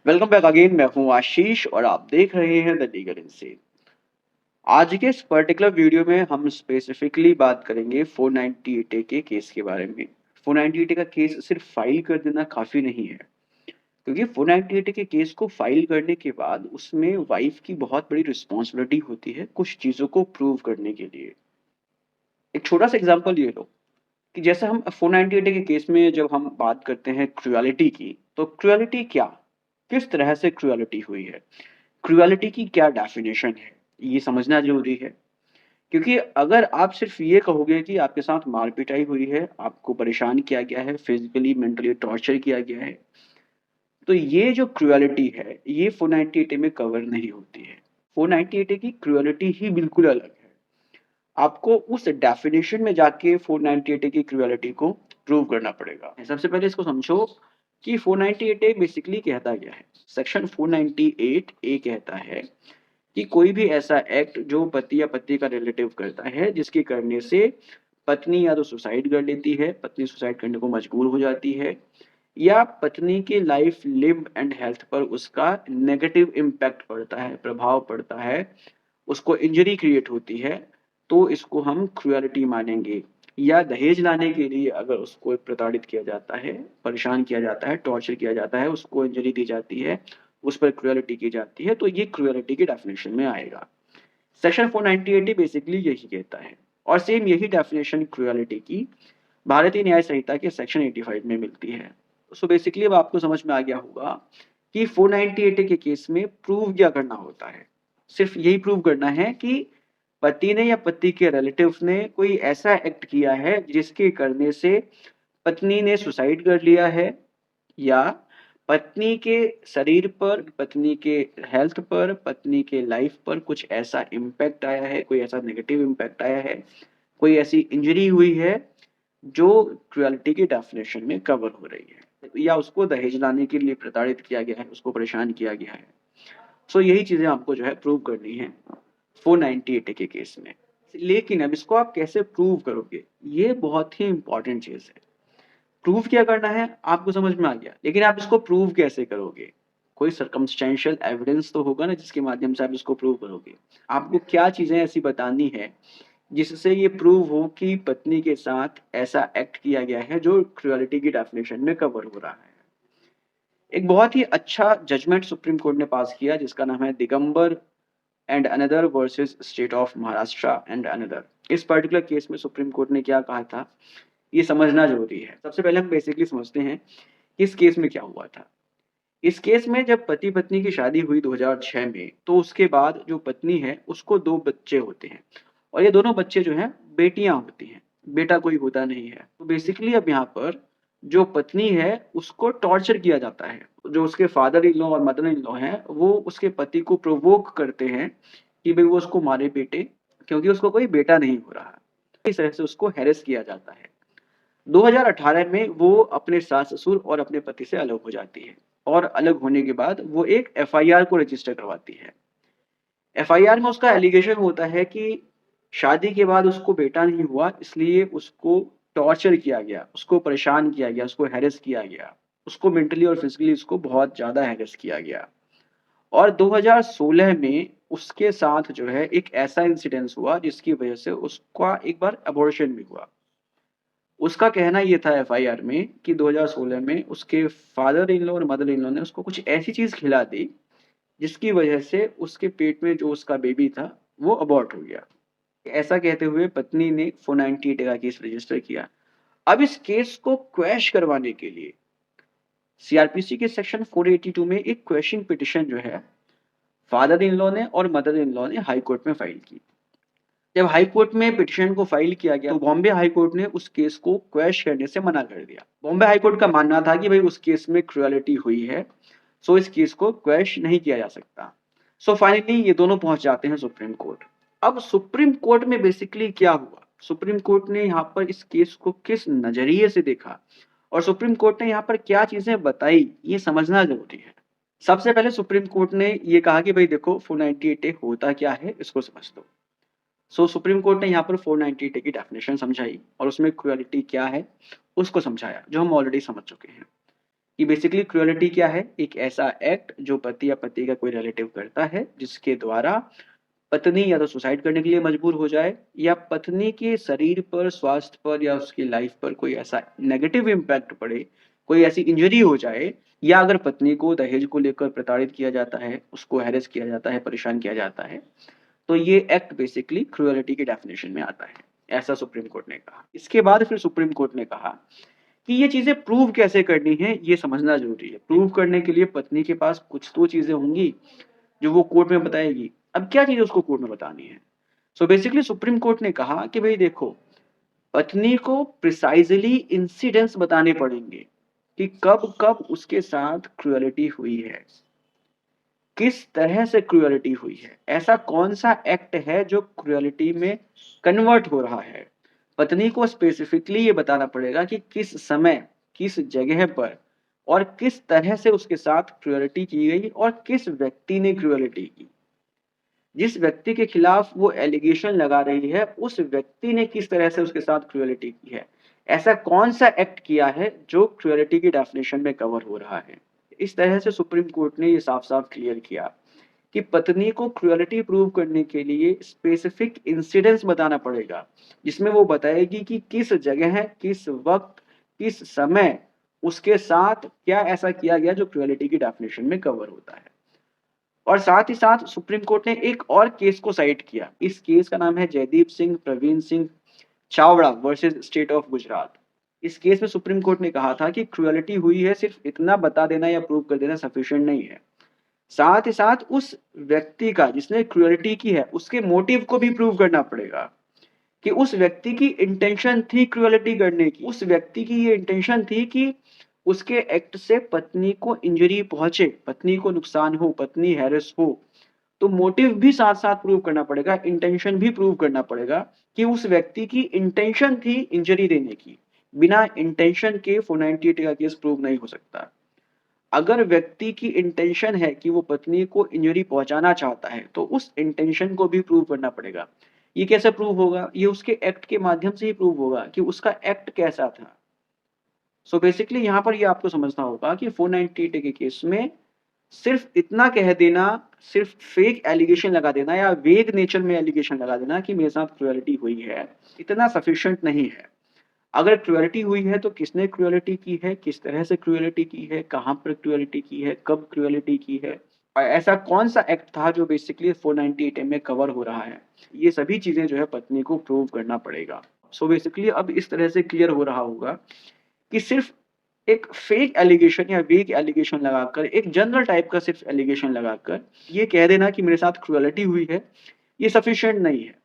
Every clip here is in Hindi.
Welcome back again. मैं हूं आशीष और आप देख रहे हैं द लीगल इंसेट। आज के इस पर्टिकुलर वीडियो में हम स्पेसिफिकली बात करेंगे 498 ए के केस के बारे में। 498 ए का केस सिर्फ फाइल कर देना काफी नहीं है, क्योंकि 498 ए के केस को फाइल करने के बाद उसमें वाइफ की बहुत बड़ी रिस्पॉन्सिबिलिटी होती है कुछ चीजों को प्रूव करने के लिए। एक छोटा सा एग्जांपल ये लो कि जैसे हम 498 के केस में जब हम बात करते हैं क्रुएलिटी की, तो क्रुएलिटी क्या, किस तरह से क्रुएलिटी हुई है, क्रुएलिटी की क्या डेफिनेशन है, ये समझना जरूरी है। क्योंकि अगर आप सिर्फ ये कहोगे कि आपके साथ मार पिटाई हुई है, आपको परेशान किया गया है, फिजिकली मेंटली टॉर्चर किया गया है, तो ये जो क्रुएलिटी है ये 498 में कवर नहीं होती है। 498 की क्रुएलिटी ही बिल्कुल अलग है। आपको उस डेफिनेशन में जाके 498 की क्रुएलिटी को प्रूव करना पड़ेगा। सबसे पहले इसको समझो कि 498 बेसिकली कहता क्या है। सेक्शन 498 ए कहता है कि कोई भी ऐसा एक्ट जो पति या पति का रिलेटिव करता है जिसके करने से पत्नी या तो सुसाइड कर लेती है, पत्नी सुसाइड करने को मजबूर हो जाती है, या पत्नी के लाइफ लिव एंड हेल्थ पर उसका नेगेटिव इम्पैक्ट पड़ता है, प्रभाव पड़ता है, उसको इंजरी क्रिएट होती है, तो इसको हम क्रुएलिटी मानेंगे। या दहेज लाने के लिए अगर उसको प्रताड़ित किया जाता है, परेशान किया जाता है, टॉर्चर किया जाता है, उसको इंजरी दी जाती है, उस पर क्रुएलिटी की जाती है, तो ये क्रुएलिटी की डेफिनेशन में आएगा। सेक्शन 498 बेसिकली यही कहता है। और सेम यही डेफिनेशन क्रुएलिटी की भारतीय न्याय संहिता के सेक्शन 85 में मिलती है। सो बेसिकली अब आपको समझ में आ गया होगा कि 498 के केस में प्रूव क्या करना होता है। सिर्फ यही प्रूव करना है कि पति ने या पति के रिलेटिव्स ने कोई ऐसा एक्ट किया है जिसके करने से पत्नी ने सुसाइड कर लिया है, या पत्नी के शरीर पर, पत्नी के हेल्थ पर, पत्नी के लाइफ पर कुछ ऐसा इम्पैक्ट आया है, कोई ऐसा नेगेटिव इम्पैक्ट आया है, कोई ऐसी इंजरी हुई है जो क्रुएलिटी की डेफिनेशन में कवर हो रही है, या उसको दहेज लाने के लिए प्रताड़ित किया गया है, उसको परेशान किया गया है। सो यही चीजें आपको जो है प्रूव करनी है 498 के केस में। लेकिन अब इसको आप कैसे प्रूव करोगे, ये बहुत ही इंपॉर्टेंट चीज है। प्रूव क्या करना है आपको समझ में आ गया, लेकिन आप इसको प्रूव कैसे करोगे। कोई सर्कमस्टेंशियल एविडेंस तो होगा ना जिसके माध्यम से आप इसको प्रूव करोगे। आपको क्या चीजें ऐसी बतानी है जिससे ये प्रूव हो कि पत्नी के साथ ऐसा एक्ट किया गया है जो क्रुएलिटी की डेफिनेशन में कवर हो रहा है। एक बहुत ही अच्छा जजमेंट सुप्रीम कोर्ट ने पास किया जिसका नाम है Digambar and another versus state of Maharashtra and another. इस पर्टिकुलर केस में सुप्रीम कोर्ट ने क्या कहा था, ये समझना जरूरी है। सबसे पहले हम बेसिकली समझते हैं कि इस केस में क्या हुआ था। इस केस में जब पति पत्नी की शादी हुई 2006 में, तो उसके बाद जो पत्नी है उसको दो बच्चे होते हैं, और ये दोनों बच्चे जो हैं बेटियां होती हैं, बेटा कोई होता नहीं है। तो बेसिकली अब यहाँ पर जो पत्नी है उसको टॉर्चर किया जाता है। जो उसके फादर इन लॉ और मदर इन लॉ हैं वो उसके पति को प्रोवोक करते हैं कि भाई वो उसको मारे पीटे, क्योंकि उसको कोई बेटा नहीं हो रहा। इस तरह से उसको हैरेस किया जाता है। 2018 में वो अपने सास ससुर और अपने पति से अलग हो जाती है, और अलग होने के बाद वो एक एफआईआर को रजिस्टर करवाती है। एफआईआर में उसका एलिगेशन होता है कि शादी के बाद उसको बेटा नहीं हुआ, इसलिए उसको टॉर्चर किया गया, उसको परेशान किया गया, उसको हैरेस किया गया, उसको मेंटली और फिजिकली उसको बहुत ज्यादा हैरेस किया गया। और 2016 में उसके साथ जो है एक ऐसा इंसिडेंस हुआ जिसकी वजह से उसका एक बार अबॉर्शन भी हुआ। उसका कहना ये था एफआईआर में कि 2016 में उसके फादर इन लॉ और मदर इन लॉ ने उसको कुछ ऐसी चीज खिला दी जिसकी वजह से उसके पेट में जो उसका बेबी था वो अबॉर्ट हो गया। ऐसा कहते हुए पत्नी ने 498 का केस रजिस्टर किया। अब इस केस को क्वैश करवाने के लिए सीआरपीसी के सेक्शन 482 में एक क्वेश्चन पिटिशन जो है फादर इन लॉ ने और मदर इन लॉ ने हाई कोर्ट में फाइल की। जब हाई कोर्ट में पिटिशन को फाइल किया गया तो बॉम्बे हाई कोर्ट ने उस केस को क्वैश करने से मना कर दिया। बॉम्बे हाई कोर्ट का मानना था कि भाई उस केस में क्रुएलिटी हुई है, सो इस केस को क्वैश नहीं किया जा सकता। सो फाइनली ये दोनों पहुंच जाते हैं सुप्रीम कोर्ट। अब सुप्रीम कोर्ट में बेसिकली क्या हुआ, सुप्रीम कोर्ट ने यहाँ पर इस केस को किस नजरिए से देखा और सुप्रीम कोर्ट ने यहाँ पर क्या चीजें बताई, ये समझना जरूरी है। सबसे पहले सुप्रीम कोर्ट ने ये कहा कि भाई देखो 498 होता क्या है इसको समझ लो। सुप्रीम कोर्ट ने यहाँ पर 498 की डेफिनेशन समझाई और उसमें क्रुएलिटी क्या है उसको समझाया, जो हम ऑलरेडी समझ चुके हैं। कि बेसिकली क्रूएलिटी क्या है? एक ऐसा एक्ट जो पति या पति का कोई रिलेटिव करता है, जिसके द्वारा पत्नी या तो सुसाइड करने के लिए मजबूर हो जाए या पत्नी के शरीर पर, स्वास्थ्य पर या उसकी लाइफ पर कोई ऐसा नेगेटिव इम्पैक्ट पड़े, कोई ऐसी इंजरी हो जाए या अगर पत्नी को दहेज को लेकर प्रताड़ित किया जाता है, उसको हैरेस किया जाता है, परेशान किया जाता है, तो ये एक्ट बेसिकली क्रूएलिटी की डेफिनेशन में आता है, ऐसा सुप्रीम कोर्ट ने कहा। इसके बाद फिर सुप्रीम कोर्ट ने कहा कि ये चीज़ें प्रूव कैसे करनी है, ये समझना ज़रूरी है। प्रूव करने के लिए पत्नी के पास कुछ तो चीज़ें होंगी, जो वो कोर्ट में बताएगी। अब क्या चीज़ उसको कोर्ट में बतानी है? सो बेसिकली सुप्रीम कोर्ट ने कहा कि भई देखो, पत्नी को प्रिसाइज़ली इंसिडेंट्स बताने पड़ेंगे कि कब-कब उसके साथ क्रूएलिटी हुई है। किस तरह से क्रूएलिटी हुई है? ऐसा कौन-सा एक्ट है जो क्रूएलिटी में कन्वर्ट हो रहा है? पत्नी को स्पेसिफिकली ये बताना पड़ेगा कि किस समय, किस जगह पर और किस तरह से उसके साथ क्रूएलिटी की गई और किस व्यक्ति ने क्रूएलिटी की। जिस व्यक्ति के खिलाफ वो एलिगेशन लगा रही है, उस व्यक्ति ने किस तरह से उसके साथ क्रूएलिटी की है। ऐसा कौन-सा एक्ट किया है जो क्रूएलिटी की डेफिनिशन में कवर हो रहा है। इस तरह से सुप्रीम कोर्ट ने ये साफ-साफ क्लियर किया कि पत्नी को क्रूएलिटी प्रूव करने के लिए स्पेसिफिक इंसिडेंट्स बताना पड़ेगा, जिसमें वो बताएगी कि किस जगह, किस वक़्त, किस समय उसके साथ क्या ऐसा किया गया जो क्रूएलिटी की डेफिनिशन में कवर होता है। और साथ ही साथ सुप्रीम कोर्ट ने एक और केस को साइट किया। इस केस का नाम है Jaydeep Singh, Pravin Singh Chavda versus state of Gujarat. इस केस में सुप्रीम कोर्ट ने कहा था कि क्रूएलिटी हुई है, सिर्फ इतना बता देना या प्रूव कर देना सफिशिएंट नहीं है। साथ ही साथ उस व्यक्ति का जिसने क्रूएलिटी की है, उसके मोटिव को भी प्रूव करना पड़ेगा कि उस व्यक्ति की इंटेंशन थी क्रूएलिटी करने की। उस व्यक्ति की ये इंटेंशन थी कि उसके एक्ट से पत्नी को इंजरी पहुँचे, पत्नी को नुकसान हो, पत्नी हैरेस हो। तो मोटिव भी साथ-साथ प्रूव करना पड़ेगा, इंटेंशन भी प्रूव करना पड़ेगा कि उस व्यक्ति की इंटेंशन थी इंजरी देने की। बिना इंटेंशन के 498 का केस प्रूव नहीं हो सकता। अगर व्यक्ति की इंटेंशन है कि वो पत्नी को इंजरी पहुँचाना चाहता है, तो उस इंटेंशन को भी प्रूव करना पड़ेगा। ये कैसे प्रूव होगा? ये उसके एक्ट के माध्यम से ही प्रूव होगा कि उसका एक्ट कैसा था। सो बेसिकली यहाँ पर ये आपको समझना होगा कि 498 के केस में सिर्फ इतना कह देना, सिर्फ फेक एलिगेशन लगा देना या वेग नेचर में एलिगेशन लगा देना कि मेरे साथ क्रूएलिटी हुई है, इतना सफिशिएंट नहीं है। अगर क्रूएलिटी हुई है तो किसने क्रूएलिटी की है, किस तरह से क्रूएलिटी की है, कहाँ पर क्रूएलिटी की है, कब क्रूएलिटी की है और ऐसा कौन-सा एक्ट था जो बेसिकली 498 ए में कवर हो रहा है। ये सभी चीज़ें जो है पत्नी को प्रूव करना पड़ेगा। सो बेसिकली अब इस तरह से क्लियर हो रहा होगा कि सिर्फ एक फेक एलिगेशन या वेग एलिगेशन लगाकर, एक जनरल टाइप का सिर्फ एलिगेशन लगाकर ये कह देना कि मेरे साथ क्रूएलिटी हुई है, ये सफिशिएंट नहीं है।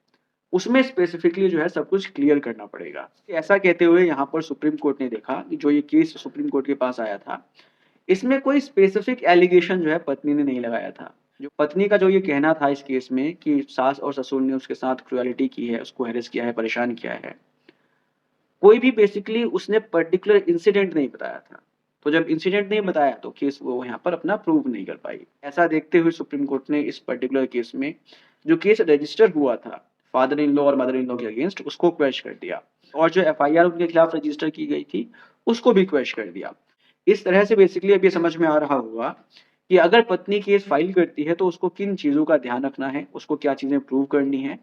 उसमें स्पेसिफिकली जो है सब कुछ क्लियर करना पड़ेगा। ऐसा कहते हुए यहाँ पर सुप्रीम कोर्ट ने देखा कि जो ये केस सुप्रीम कोर्ट के पास आया था, इसमें कोई स्पेसिफिक एलिगेशन जो है पत्नी ने नहीं लगाया था। जो पत्नी का जो ये कहना था इस केस में कि सास और ससुर ने उसके साथ क्रूएलिटी की है, उसको हैरेस किया है, परेशान किया है। कोई भी बेसिकली उसने पर्टिकुलर इंसिडेंट नहीं बताया था। तो जब इंसिडेंट नहीं बताया तो केस वो यहाँ पर अपना प्रूव नहीं कर पाई। ऐसा देखते हुए सुप्रीम कोर्ट ने इस पर्टिकुलर केस में जो केस रजिस्टर हुआ था फादर इन लॉ और मदर इन लॉ के अगेंस्ट उसको क्वैश कर दिया और जो एफआईआर उनके खिलाफ रजिस्टर की गई थी उसको भी क्वैश कर दिया। इस तरह से बेसिकली अब ये समझ में आ रहा होगा कि अगर पत्नी केस फाइल करती है तो उसको किन चीज़ों का ध्यान रखना है, उसको क्या चीज़ें प्रूव करनी है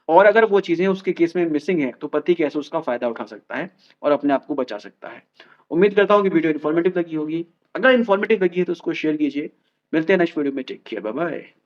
और अगर वो चीज़ें उसके केस में मिसिंग है, तो पति कैसे उसका फ़ायदा उठा सकता है और अपने आप को बचा सकता है। उम्मीद करता हूँ कि वीडियो इन्फॉर्मेटिव लगी होगी। अगर इन्फॉर्मेटिव लगी है तो उसको शेयर कीजिए। मिलते हैं नेक्स्ट वीडियो में। Take care, bye bye.